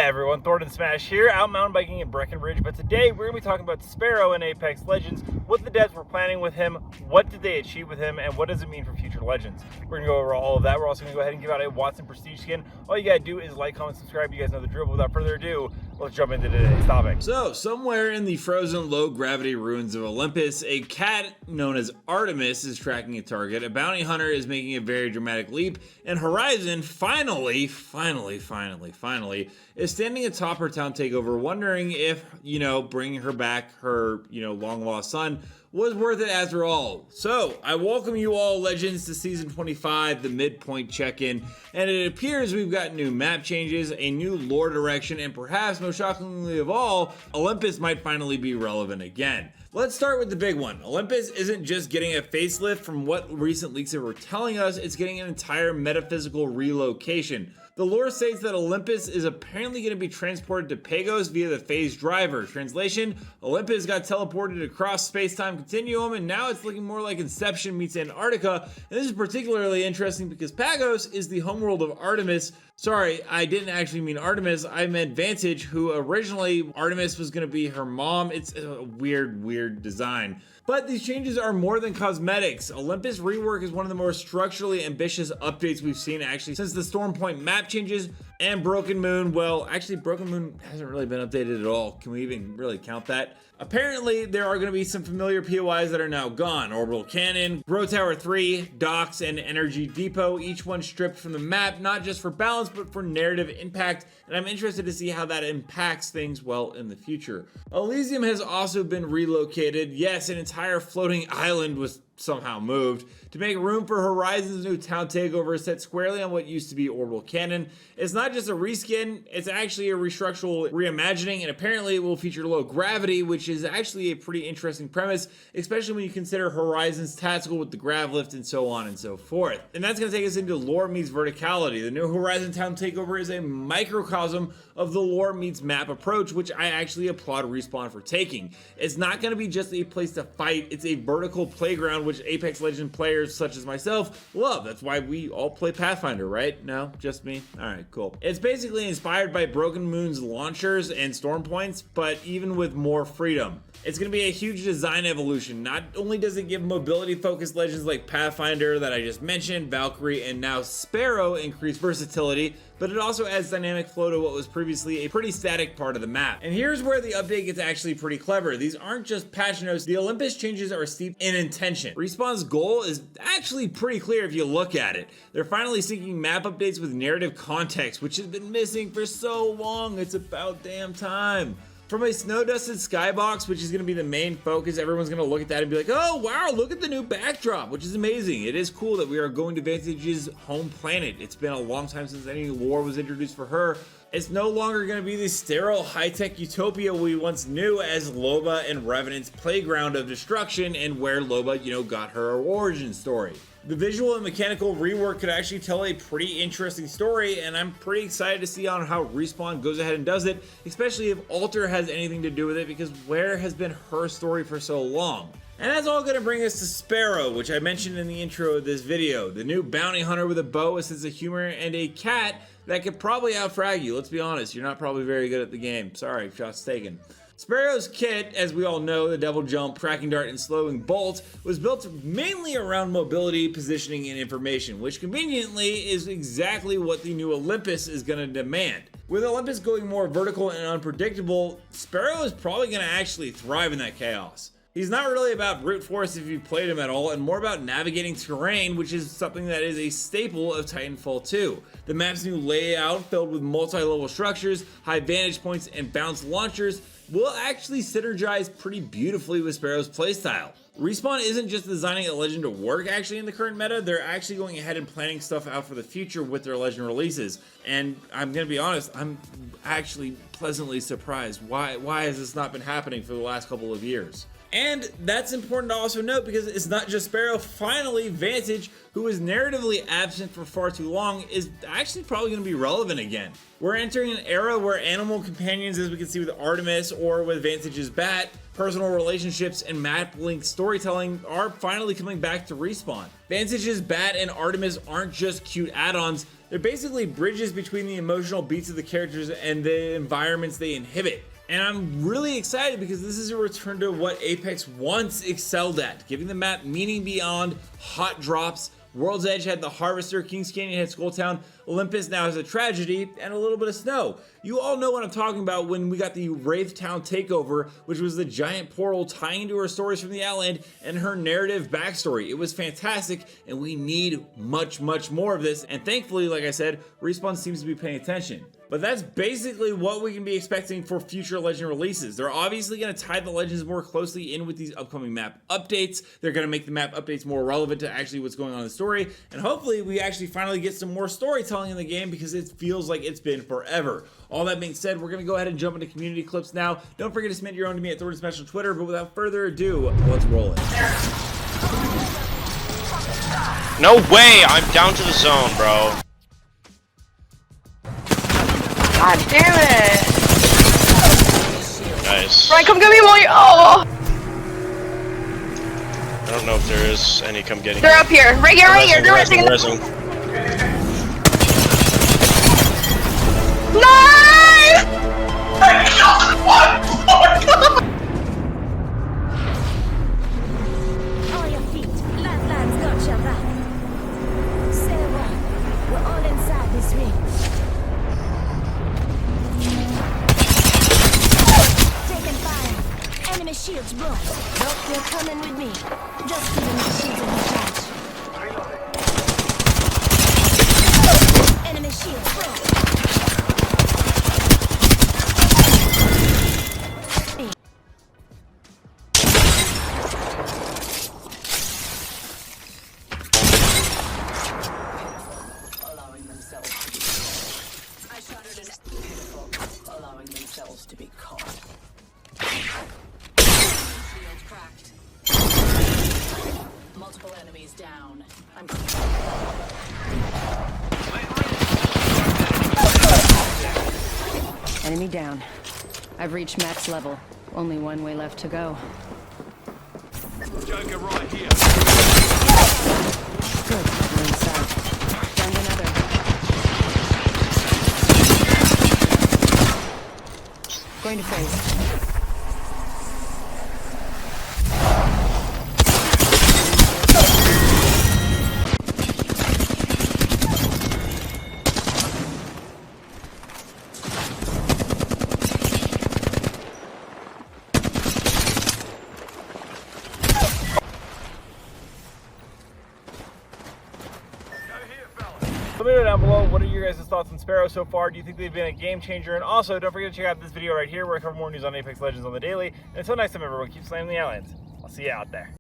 Everyone, Thordan Smash here, out mountain biking in Breckenridge, but today we're going to be talking about Sparrow in Apex Legends, what the devs were planning with him, what did they achieve with him, and what does it mean for future Legends. We're going to go over all of that. We're also going to go ahead and give out a Watson Prestige skin. All you got to do is like, comment, subscribe. You guys know the drill, but without further ado, let's jump into today's topic. So, somewhere in the frozen low-gravity ruins of Olympus, a cat known as Artemis is tracking a target, a bounty hunter is making a very dramatic leap, and Horizon finally is standing atop her town takeover, wondering if, bringing her back, her, long-lost son, was worth it after all. So, I welcome you all, Legends, to Season 25, the midpoint check-in, and it appears we've got new map changes, a new lore direction, and perhaps, most shockingly of all, Olympus might finally be relevant again. Let's start with the big one. Olympus isn't just getting a facelift from what recent leaks were telling us, it's getting an entire metaphysical relocation. The lore states that Olympus is apparently going to be transported to Pagos via the phase driver. Translation, Olympus got teleported across space-time continuum, and now it's looking more like Inception meets Antarctica. And this is particularly interesting because Pagos is the homeworld of Artemis. Sorry, I didn't actually mean Artemis, I meant Vantage, who originally Artemis was going to be her mom. It's a weird design. But these changes are more than cosmetics. Olympus rework is one of the more structurally ambitious updates we've seen actually since the Stormpoint map changes, and Broken Moon, well, actually Broken Moon hasn't really been updated at all. Can we even really count that? Apparently, there are going to be some familiar POIs that are now gone. Orbital Cannon, Grow Tower 3, Docks, and Energy Depot, each one stripped from the map, not just for balance, but for narrative impact, and I'm interested to see how that impacts things well in the future. Elysium has also been relocated. Yes, an entire floating island was somehow moved to make room for Horizon's new town takeover set squarely on what used to be Orbital Cannon. It's not just a reskin, it's actually a restructural reimagining, and apparently it will feature low gravity, which is actually a pretty interesting premise, especially when you consider Horizon's tactical with the grav lift and so on and so forth. And that's going to take us into lore meets verticality. The new Horizon town takeover is a microcosm of the lore meets map approach, which I actually applaud Respawn for taking. It's not going to be just a place to fight, it's a vertical playground which Apex Legends players such as myself love. That's why we all play Pathfinder, right? No? Just me? Alright, cool. It's basically inspired by Broken Moon's launchers and storm points, but even with more freedom. It's going to be a huge design evolution. Not only does it give mobility-focused legends like Pathfinder that I just mentioned, Valkyrie, and now Sparrow increased versatility, but it also adds dynamic flow to what was previously a pretty static part of the map. And here's where the update gets actually pretty clever. These aren't just patch notes, the Olympus changes are steeped in intention. Respawn's goal is actually pretty clear if you look at it. They're finally seeking map updates with narrative context, which has been missing for so long, it's about damn time. From a snow-dusted skybox, which is going to be the main focus, everyone's going to look at that and be like, oh wow, look at the new backdrop, which is amazing. It is cool that we are going to Vantage's home planet. It's been a long time since any lore was introduced for her. It's no longer going to be the sterile high-tech utopia we once knew as Loba and Revenant's playground of destruction, and where Loba, got her origin story. The visual and mechanical rework could actually tell a pretty interesting story, and I'm pretty excited to see on how Respawn goes ahead and does it, especially if Alter has anything to do with it, because where has been her story for so long? And that's all going to bring us to Sparrow, which I mentioned in the intro of this video. The new bounty hunter with a bow, a sense of humor, and a cat that could probably outfrag you. Let's be honest, you're not probably very good at the game. Sorry, shots taken. Sparrow's kit, as we all know, the Devil Jump, Tracking Dart, and Slowing Bolt, was built mainly around mobility, positioning, and information, which conveniently is exactly what the new Olympus is going to demand. With Olympus going more vertical and unpredictable, Sparrow is probably going to actually thrive in that chaos. He's not really about brute force if you played him at all, and more about navigating terrain, which is something that is a staple of Titanfall 2. The map's new layout, filled with multi-level structures, high vantage points, and bounced launchers, will actually synergize pretty beautifully with Sparrow's playstyle. Respawn isn't just designing a legend to work actually in the current meta, they're actually going ahead and planning stuff out for the future with their legend releases. And I'm gonna be honest, I'm actually pleasantly surprised. Why has this not been happening for the last couple of years? And that's important to also note because it's not just Sparrow. Finally, Vantage, who was narratively absent for far too long, is actually probably going to be relevant again. We're entering an era where animal companions, as we can see with Artemis or with Vantage's bat, personal relationships and map-linked storytelling are finally coming back to Respawn. Vantage's bat and Artemis aren't just cute add-ons, they're basically bridges between the emotional beats of the characters and the environments they inhabit. And I'm really excited because this is a return to what Apex once excelled at, giving the map meaning beyond hot drops. World's Edge had the Harvester, Kings Canyon had Skulltown, Olympus now has a tragedy, and a little bit of snow. You all know what I'm talking about when we got the Wraith Town takeover, which was the giant portal tying into her stories from the Outland and her narrative backstory. It was fantastic, and we need much, much more of this. And thankfully, like I said, Respawn seems to be paying attention. But that's basically what we can be expecting for future Legend releases. They're obviously going to tie the Legends more closely in with these upcoming map updates. They're going to make the map updates more relevant to actually what's going on in the story. And hopefully we actually finally get some more storytelling in the game because it feels like it's been forever. All that being said, we're going to go ahead and jump into community clips now. Don't forget to submit your own to me at Thordan Special Twitter. But without further ado, let's roll it. No way! I'm down to the zone, bro. God damn it! Nice. Right, come get me while you. Oh! I don't know if there is any come getting. They're up here. Right here, right here. They're resting. Resing. Nice! All your feet. Land's got your back. Say what? We're all inside this ring. Taking fire. Enemy shields broke. Nope, they're coming with me. Just giving my shields a recharge. Enemy shields broke. Allowing themselves to be caught. Shield cracked. Multiple enemies down. I'm Enemy down. I've reached max level. Only one way left to go. Joker right here. Good, we're inside. Found another. Going to phase. Let me know down below, what are your guys' thoughts on Sparrow so far? Do you think they've been a game changer? And also, don't forget to check out this video right here where I cover more news on Apex Legends on the daily. And until next time, everyone, keep slamming the Outlands. I'll see you out there.